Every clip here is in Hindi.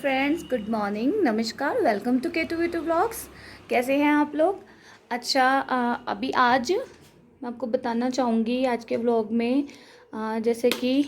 फ्रेंड्स, गुड मॉर्निंग, नमस्कार, वेलकम टू K2V2 व्लॉग्स। कैसे हैं आप लोग? अच्छा, अभी आज मैं आपको बताना चाहूँगी आज के व्लॉग में, जैसे कि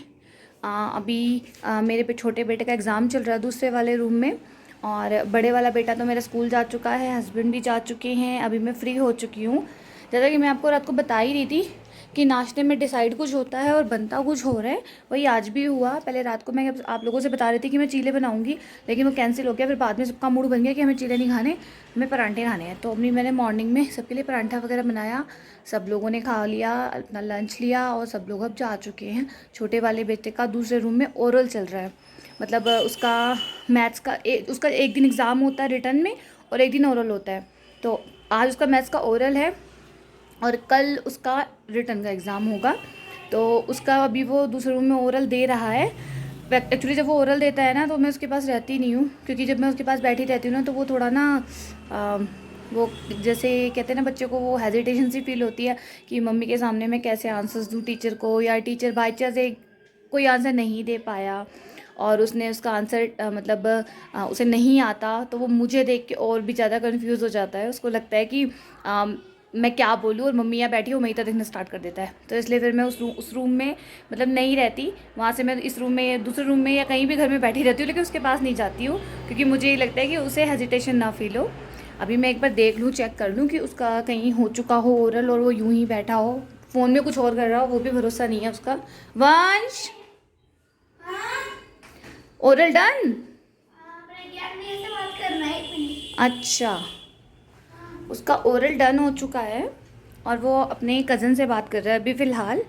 अभी मेरे पे छोटे बेटे का एग्ज़ाम चल रहा है दूसरे वाले रूम में, और बड़े वाला बेटा तो मेरा स्कूल जा चुका है, हस्बैंड भी जा चुके हैं, अभी मैं फ्री हो चुकी हूँ। जैसा कि मैं आपको रात को बता ही रही थी कि नाश्ते में डिसाइड कुछ होता है और बनता कुछ हो रहा है, वही आज भी हुआ। पहले रात को मैं आप लोगों से बता रही थी कि मैं चीले बनाऊंगी, लेकिन वो कैंसिल हो गया। फिर बाद में सबका मूड बन गया कि हमें चीले नहीं खाने, हमें परांठे खाने हैं। तो अपनी मैंने मॉर्निंग में सबके लिए परांठा वगैरह बनाया, सब लोगों ने खा लिया, अपना लंच लिया और सब लोग अब जा चुके हैं। छोटे वाले बेटे का दूसरे रूम में ओरल चल रहा है, मतलब उसका मैथ्स का उसका एक दिन एग्ज़ाम होता है रिटर्न में और एक दिन ओरल होता है। तो आज उसका मैथ्स का ओरल है और कल उसका रिटर्न का एग्ज़ाम होगा। तो उसका अभी वो दूसरे रूम में ओरल दे रहा है। एक्चुअली जब वो ओरल देता है ना तो मैं उसके पास रहती नहीं हूँ, क्योंकि जब मैं उसके पास बैठी रहती हूँ ना तो वो थोड़ा ना वो जैसे कहते हैं ना, बच्चे को वो हेजिटेशन सी फील होती है कि मम्मी के सामने मैं कैसे आंसर्स दूँ टीचर को, या टीचर बाई चांस कोई आंसर नहीं दे पाया और उसने उसका आंसर मतलब उसे नहीं आता, तो वो मुझे देख के और भी ज़्यादा कंफ्यूज हो जाता है। उसको लगता है कि मैं क्या बोलूँ, और मम्मी यहाँ बैठी हो मैं इतना देखना स्टार्ट कर देता है। तो इसलिए फिर मैं उस रूम में मतलब नहीं रहती, वहाँ से मैं इस रूम में दूसरे रूम में या कहीं भी घर में बैठी रहती हूँ, लेकिन उसके पास नहीं जाती हूँ, क्योंकि मुझे ये लगता है कि उसे हेजिटेशन ना फील हो। अभी मैं एक बार देख लूँ, चेक कर लूँ कि उसका कहीं हो चुका हो ओरल और वो यूं ही बैठा हो, फ़ोन में कुछ और कर रहा हो, वो भी भरोसा नहीं है उसका। वंश, ओरल डन? अच्छा, उसका ओरल डन हो चुका है और वो अपने कज़न से बात कर रहा है अभी फ़िलहाल।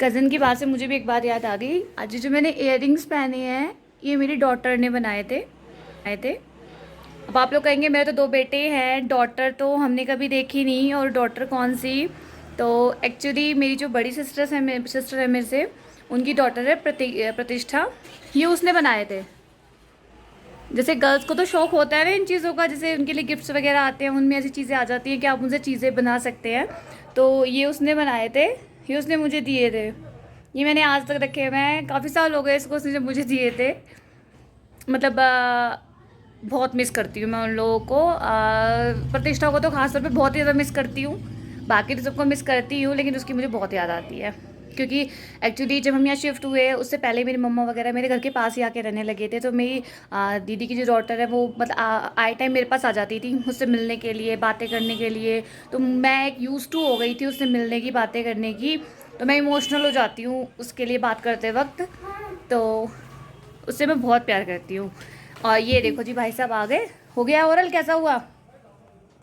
कज़न की बात से मुझे भी एक बात याद आ गई। आज जो मैंने इयररिंग्स पहने हैं ये मेरी डॉटर ने बनाए थे। अब आप लोग कहेंगे मेरे तो दो बेटे हैं, डॉटर तो हमने कभी देखी नहीं, और डॉटर कौन सी? तो एक्चुअली मेरी जो बड़ी सिस्टर है मेरे से, उनकी डॉटर है प्रतिष्ठा। ये उसने बनाए थे। जैसे गर्ल्स को तो शौक होता है ना इन चीज़ों का, जैसे उनके लिए गिफ्ट्स वगैरह आते हैं, उनमें ऐसी चीज़ें आ जाती हैं कि आप उनसे चीज़ें बना सकते हैं। तो ये उसने बनाए थे, ये उसने मुझे दिए थे। ये मैंने आज तक रखे हुए हैं, काफ़ी साल हो गए इसको उसने जब मुझे दिए थे। मतलब बहुत मिस करती हूँ मैं उन लोगों को। प्रतिष्ठा को तो खासतौर पे बहुत ही ज़्यादा मिस करती हूँ, बाकी तो सबको मिस करती हूँ, लेकिन उसकी मुझे बहुत याद आती है। क्योंकि एक्चुअली जब हम यहाँ शिफ्ट हुए उससे पहले मेरी मम्मा वगैरह मेरे घर के पास ही आके रहने लगे थे। तो मेरी दीदी की जो डॉटर है वो मतलब आए टाइम मेरे पास आ जाती थी मुझसे मिलने के लिए, बातें करने के लिए। तो मैं एक यूज़ टू हो गई थी उससे मिलने की, बातें करने की। तो मैं इमोशनल हो जाती हूँ उसके लिए बात करते वक्त, तो उससे मैं बहुत प्यार करती हूँ। और ये देखो जी, भाई साहब आ गए। हो गया ओरल? कैसा हुआ?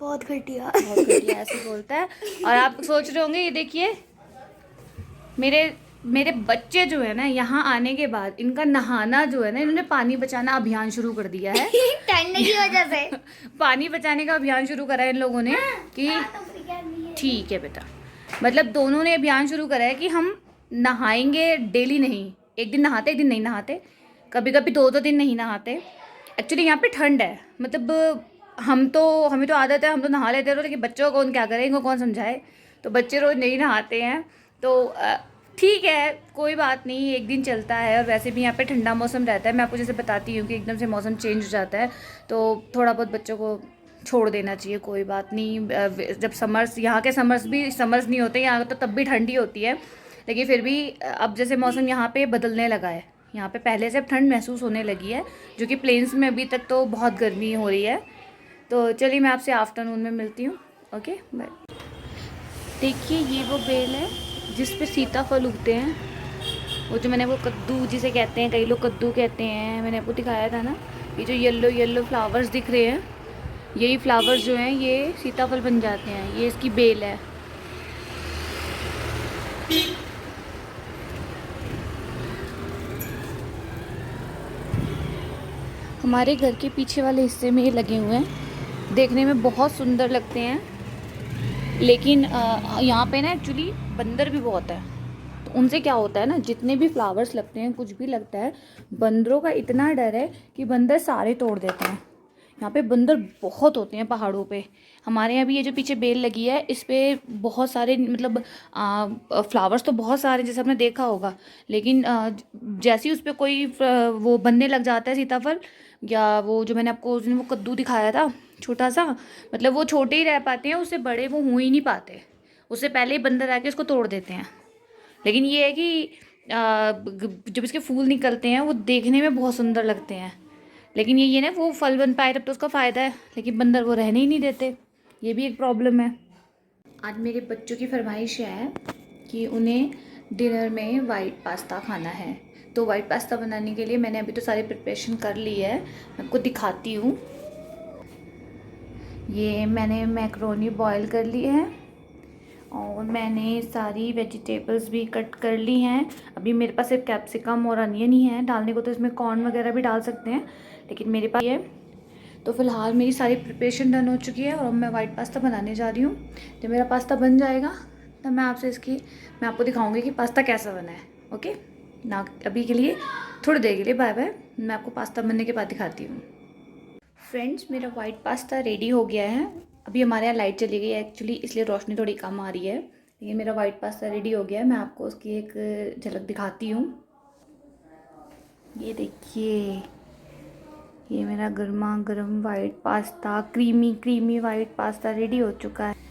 बहुत घटिया। बहुत घटिया, ऐसे बोलता है। और आप सोच रहे होंगे, ये देखिए मेरे मेरे बच्चे जो है ना, यहाँ आने के बाद इनका नहाना जो है ना, इन्होंने पानी बचाना अभियान शुरू कर दिया है। ठंड की वजह से। पानी बचाने का अभियान शुरू करा है इन लोगों ने कि ठीक है बेटा, मतलब दोनों ने अभियान शुरू करा है कि हम नहाएंगे डेली, नहीं एक दिन नहाते एक दिन नहीं नहाते, कभी कभी दो दो दिन नहीं नहाते। एक्चुअली यहाँ पे ठंड है, मतलब हमें तो आदत है, हम तो नहा लेते रहो, लेकिन बच्चों को कौन क्या करे, इनको कौन समझाए। तो बच्चे रोज़ नहीं नहाते हैं, तो ठीक है कोई बात नहीं, एक दिन चलता है। और वैसे भी यहाँ पे ठंडा मौसम रहता है, मैं आपको जैसे बताती हूँ कि एकदम से मौसम चेंज हो जाता है, तो थोड़ा बहुत बच्चों को छोड़ देना चाहिए, कोई बात नहीं। जब समर्स, यहाँ के समर्स भी समर्स नहीं होते यहाँ तो, तब भी ठंडी होती है, लेकिन फिर भी अब जैसे मौसम यहाँ पे बदलने लगा है, यहाँ पे पहले से अब ठंड महसूस होने लगी है, जो कि प्लेन्स में अभी तक तो बहुत गर्मी हो रही है। तो चलिए मैं आपसे आफ्टरनून में मिलती हूँ। Okay bye. देखिए ये वो बेल है जिस पे सीताफल उगते हैं, वो जो मैंने वो कद्दू जिसे कहते हैं, कई लोग कद्दू कहते हैं, मैंने आपको दिखाया था ना। ये जो येलो येलो फ्लावर्स दिख रहे हैं, यही फ्लावर्स जो हैं ये सीताफल बन जाते हैं, ये इसकी बेल है। हमारे घर के पीछे वाले हिस्से में ये लगे हुए हैं, देखने में बहुत सुंदर लगते हैं, लेकिन यहाँ पे ना एक्चुअली बंदर भी बहुत है। तो उनसे क्या होता है ना, जितने भी फ्लावर्स लगते हैं, कुछ भी लगता है, बंदरों का इतना डर है कि बंदर सारे तोड़ देते हैं। यहाँ पे बंदर बहुत होते हैं पहाड़ों पे। हमारे यहाँ भी ये जो पीछे बेल लगी है इस पे बहुत सारे मतलब फ्लावर्स तो बहुत सारे जैसे आपने देखा होगा, लेकिन जैसे ही उस पर कोई वो बनने लग जाता है सीताफल, या वो जो मैंने आपको उस दिन वो कद्दू दिखाया था छोटा सा, मतलब वो छोटे ही रह पाते हैं, उससे बड़े वो हो ही नहीं पाते, उससे पहले ही बंदर आके उसको तोड़ देते हैं। लेकिन ये है कि जब इसके फूल निकलते हैं वो देखने में बहुत सुंदर लगते हैं, लेकिन ये ना वो फल बन पाए तब तो उसका फ़ायदा है, लेकिन बंदर वो रहने ही नहीं देते, ये भी एक प्रॉब्लम है। आज मेरे बच्चों की फरमाइश है कि उन्हें डिनर में वाइट पास्ता खाना है, तो वाइट पास्ता बनाने के लिए मैंने अभी तो सारी प्रिपरेशन कर ली है, मैं आपको दिखाती हूँ। ये मैंने मैक्रोनी बॉईल कर ली है और मैंने सारी वेजिटेबल्स भी कट कर ली हैं। अभी मेरे पास सिर्फ कैप्सिकम और अनियन ही है डालने को, तो इसमें कॉर्न वगैरह भी डाल सकते हैं, लेकिन मेरे पास ये। तो फिलहाल मेरी सारी प्रिपरेशन डन हो चुकी है और अब मैं वाइट पास्ता बनाने जा रही हूँ। जब मेरा पास्ता बन जाएगा तब मैं आपको दिखाऊंगी कि पास्ता कैसा बना है। ओके ना, अभी के लिए थोड़ी देर के लिए बाय बाय, मैं आपको पास्ता बनने के बाद दिखाती हूँ। फ्रेंड्स, मेरा वाइट पास्ता रेडी हो गया है। अभी हमारे यहाँ लाइट चली गई है एक्चुअली, इसलिए रोशनी थोड़ी कम आ रही है, लेकिन मेरा वाइट पास्ता रेडी हो गया है। मैं आपको उसकी एक झलक दिखाती हूँ। ये देखिए, ये मेरा गर्मा गर्म white pasta, creamy creamy white pasta ready हो चुका है।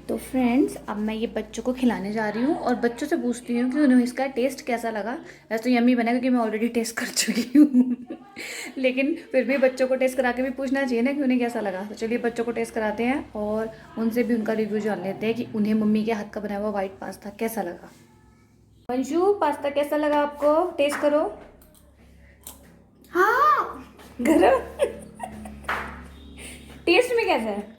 तो फ्रेंड्स, अब मैं ये बच्चों को खिलाने जा रही हूँ और बच्चों से पूछती हूँ कि उन्हें इसका टेस्ट कैसा लगा। वैसे तो यम्मी बना क्योंकि मैं ऑलरेडी टेस्ट कर चुकी हूँ लेकिन फिर भी बच्चों को टेस्ट करा के भी पूछना चाहिए ना कि उन्हें कैसा लगा। तो चलिए बच्चों को टेस्ट कराते हैं और उनसे भी उनका रिव्यू जान लेते हैं कि उन्हें मम्मी के हाथ का बनाया हुआ वाइट पास्ता कैसा लगा। अंशु, पास्ता कैसा लगा आपको? टेस्ट करो। हाँ, गरम टेस्ट में कैसा है?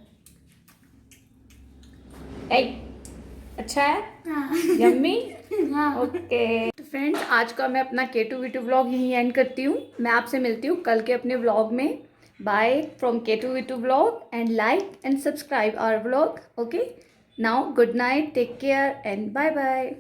अच्छा है? हाँ, यम्मी? हाँ। ओके। तो फ्रेंड्स, आज का मैं अपना K2V2 व्लॉग यहीं एंड करती हूँ। मैं आपसे मिलती हूँ कल के अपने व्लॉग में। Bye from K2V2 vlog and like and subscribe our vlog. Okay, now good night, take care and bye bye.